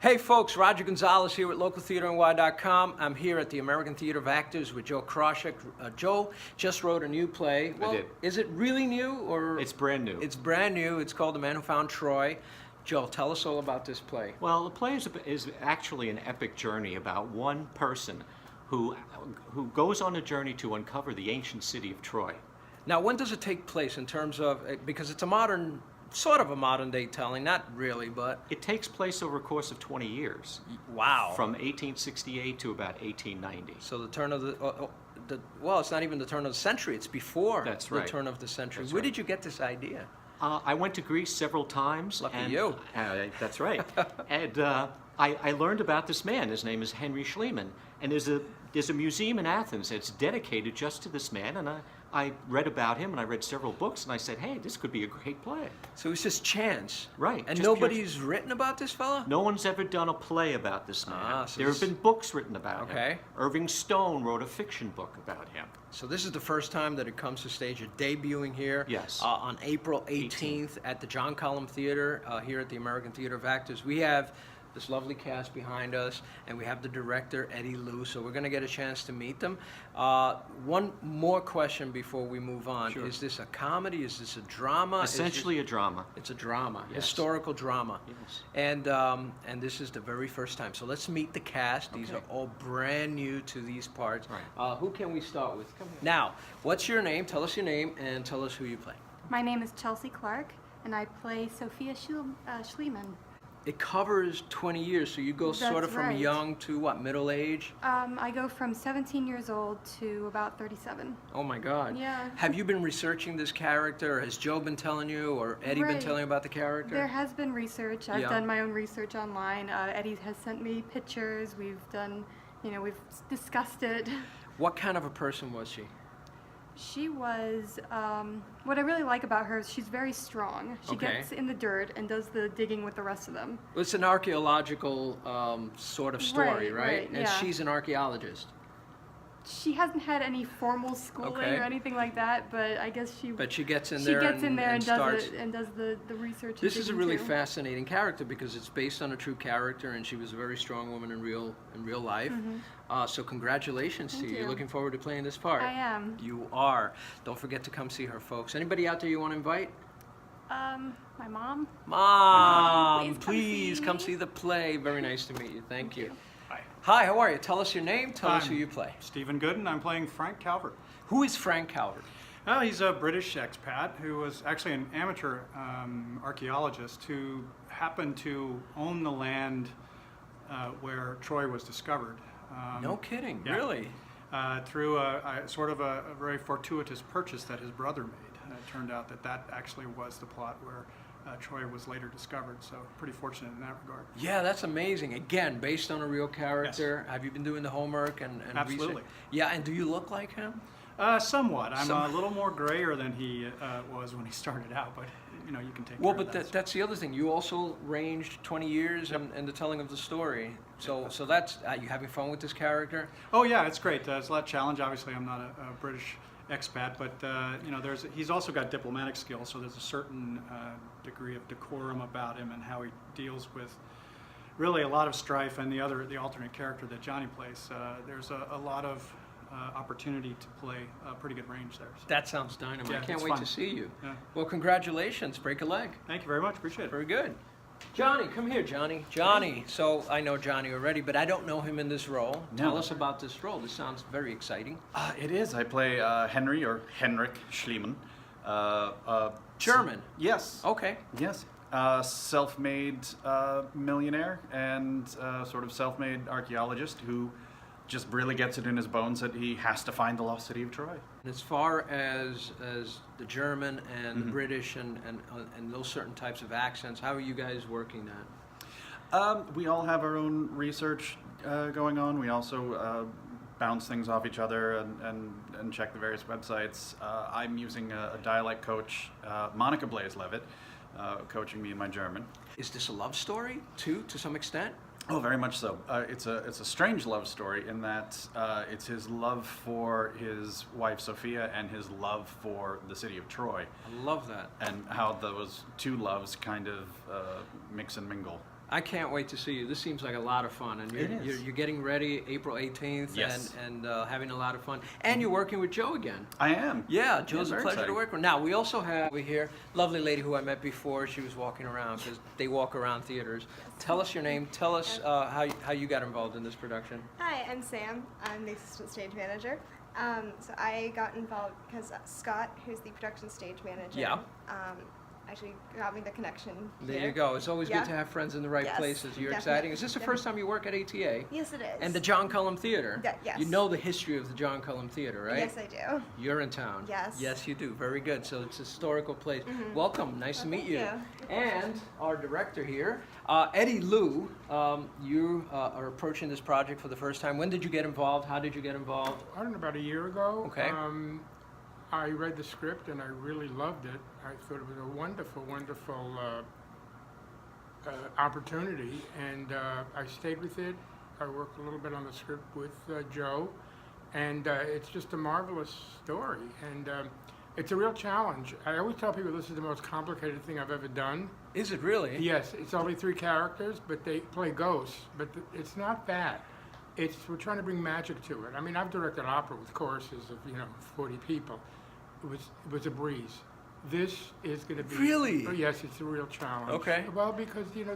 Hey folks, Roger Gonzalez here at LocalTheatreNY.tv. I'm here at the American Theater of Actors with Joe Kroshek. Joe just wrote a new play. Well, I did. Is it really new or? It's brand new. It's brand new. It's called The Man Who Found Troy. Joe, tell us all about this play. Well, the play is actually an epic journey about one person who goes on a journey to uncover the ancient city of Troy. Now, when does it take place in terms of, because it's a modern, sort of a modern day telling, not really, but... It takes place over a course of 20 years. Wow. From 1868 to about 1890. So the turn of well, it's not even the turn of the century, it's before That's right. the turn of the century. That's Where right. did you get this idea? I went to Greece several times. Lucky and, you. That's right. And I learned about this man. His name is Henry Schliemann. And there's a museum in Athens that's dedicated just to this man. And I read about him, and I read several books, and I said, hey, this could be a great play. So it's just chance. Right. And just nobody's written about this fella? No one's ever done a play about this man. So there have been books written about him. Okay. Irving Stone wrote a fiction book about him. So this is the first time that it comes to stage. You're debuting here Yes. On April 18th at the John Cullum Theater here at the American Theater of Actors. We have this lovely cast behind us, and we have the director, Eddy, so we're going to get a chance to meet them. One more question before we move on. Sure. Is this a comedy? Is this a drama? Essentially a drama. It's a drama, Yes. Historical drama. Yes. And this is the very first time. So let's meet the cast. These Okay. are all brand new to these parts. Right. Who can we start with? Now, what's your name? Tell us your name and tell us who you play. My name is Chelsea Clark, and I play Sophia Schliemann. It covers 20 years, so you go sort of That's from right. young to what, middle age? I go from 17 years old to about 37. Oh my God. Yeah. Have you been researching this character? Or has Joe been telling you, or Eddy been Right. telling you about the character? There has been research. I've Yeah. done my own research online. Eddy has sent me pictures. We've done, we've discussed it. What kind of a person was she? She was, what I really like about her is she's very strong. She Okay. gets in the dirt and does the digging with the rest of them. It's an archaeological sort of story, Right, right? right, And yeah. she's an archaeologist. She hasn't had any formal schooling Okay. or anything like that, but I guess But she gets in she there gets in there and starts. does the research. This and is a digging really too. fascinating character because it's based on a true character, and she was a very strong woman in real life. So congratulations to Thank you. you. You're looking forward to playing this part. I am. You are. Don't forget to come see her, folks. Anybody out there you want to invite? My mom. Mom, Please please come come see see me. the play. Very nice to meet you. Thank you. Hi. Hi, how are you? Tell us your name. Tell us I'm who you play. Stephen Gooden. I'm playing Frank Calvert. Who is Frank Calvert? Well, he's a British expat who was actually an amateur archaeologist who happened to own the land where Troy was discovered. No kidding. yeah. Really? Through a sort of a very fortuitous purchase that his brother made. It turned out that actually was the plot where Troy was later discovered, so pretty fortunate in that regard. Yeah, that's amazing. Again, based on a real character. Have you been doing the homework and Absolutely. research? Yeah, and do you look like him? Somewhat. I'm a little more grayer than he was when he started out, but you can take Well, care of but that. that's the other thing. You also ranged 20 years in the telling of the story. So that's, you having fun with this character? Oh yeah, it's great. It's a lot of challenge. Obviously, I'm not a British expat, but he's also got diplomatic skills, so there's a certain degree of decorum about him and how he deals with really a lot of strife. And the alternate character that Johnny plays, there's a lot of opportunity to play a pretty good range there. So, That sounds dynamite. Yeah, I can't it's wait fun. to see you. Yeah. Well, congratulations. Break a leg. Thank you very much. Appreciate it. Very good. Johnny, come here, Johnny. Johnny. So I know Johnny already, but I don't know him in this role. Tell No. us about this role. This sounds very exciting. It is. I play Henry or Henrik Schliemann. German. Yes. Okay. Yes. Self-made millionaire and sort of self-made archaeologist who just really gets it in his bones that he has to find the lost city of Troy. As far as the German and the British and those certain types of accents, how are you guys working that? We all have our own research going on. We also bounce things off each other and check the various websites. I'm using a dialect coach, Monica Blaze-Levitt, coaching me in my German. Is this a love story too, to some extent? Oh, very much so. It's a strange love story in that it's his love for his wife Sophia and his love for the city of Troy, I love that. and how those two loves kind of mix and mingle. I can't wait to see you. This seems like a lot of fun, and It is. you're getting ready April 18th, Yes. and having a lot of fun. And you're working with Joe again. I am. Yeah, Joe's a very pleasure to exciting. work with. Now, we also have over here lovely lady who I met before. She was walking around because they walk around theaters. Tell us your name. Tell us how you got involved in this production. Hi, I'm Sam. I'm the assistant stage manager. So I got involved because Scott, who's the production stage manager, Yeah. actually got me the connection. There here. you go. It's always Yeah. good to have friends in the right Yes, places. You're definitely, exciting. Is this the first time you work at ATA? Yes, it is. And the John Cullum Theater? Yes. You know the history of the John Cullum Theater, right? Yes, I do. You're in town. Yes. Yes, you do. Very good. So it's a historical place. Welcome. Nice to meet thank you. you. And our director here, Eddy Lou. You are approaching this project for the first time. When did you get involved? How did you get involved? I don't know, about a year ago. Okay. I read the script and I really loved it. I thought it was a wonderful, wonderful opportunity, and I stayed with it. I worked a little bit on the script with Joe, and it's just a marvelous story, and it's a real challenge. I always tell people this is the most complicated thing I've ever done. Is it really? Yes, it's only 3 characters, but they play ghosts, but it's not that. We're trying to bring magic to it. I mean, I've directed opera with choruses of 40 people. It was a breeze. This is going to be Really? Oh, yes, it's a real challenge. Okay. Well, because these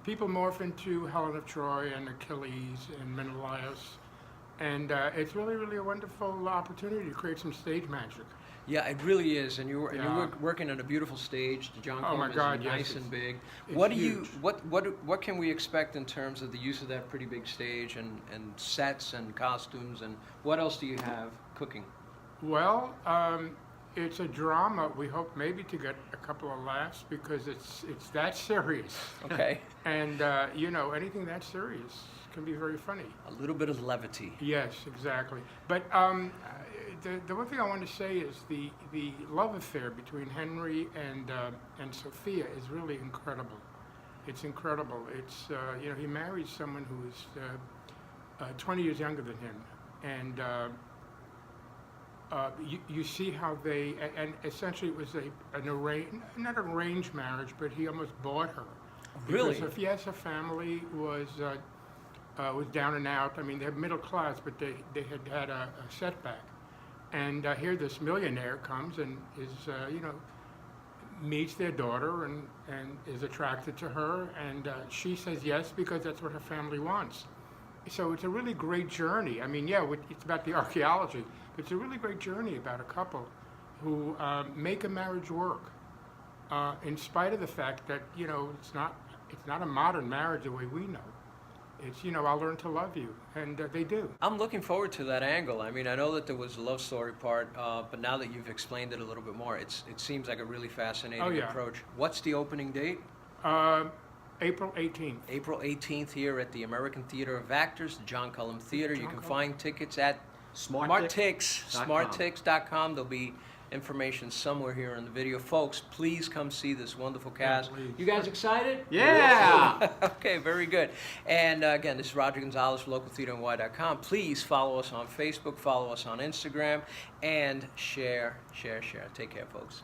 people morph into Helen of Troy and Achilles and Menelaus, and it's really, really a wonderful opportunity to create some stage magic. Yeah, it really is. And you're Yeah. working on a beautiful stage. The John Oh, Cullum my is God, yes, nice it's- and big. it's What do huge. what can we expect in terms of the use of that pretty big stage and sets and costumes, and what else do you have cooking? Well, it's a drama. We hope maybe to get a couple of laughs because it's that serious. Okay. And anything that serious can be very funny. A little bit of levity. Yes, exactly. But the one thing I want to say is the love affair between Henry and Sophia is really incredible. It's incredible. It's he marries someone who is 20 years younger than him, and you see how they, and essentially it was not an arranged marriage, but he almost bought her. Really? Because yes, her family was down and out. I mean, they're middle class, but they had a setback. And here this millionaire comes and is, meets their daughter and is attracted to her, and she says yes because that's what her family wants. So it's a really great journey. I mean, yeah, it's about the archaeology, but it's a really great journey about a couple who make a marriage work, in spite of the fact that it's not a modern marriage the way we know. It's I'll learn to love you, and they do. I'm looking forward to that angle. I mean, I know that there was a love story part, but now that you've explained it a little bit more, it seems like a really fascinating Oh, yeah. approach. What's the opening date? April 18th. April 18th here at the American Theater of Actors, the John Cullum Theater. You John can Cullum. find tickets at SmartTix.com. SmartTix.com. There'll be information somewhere here in the video. Folks, please come see this wonderful cast. please. You guys excited? Yeah! Okay, very good. And again, this is Roger Gonzalez for LocalTheatreNY.tv. Please follow us on Facebook, follow us on Instagram, and share. Take care, folks.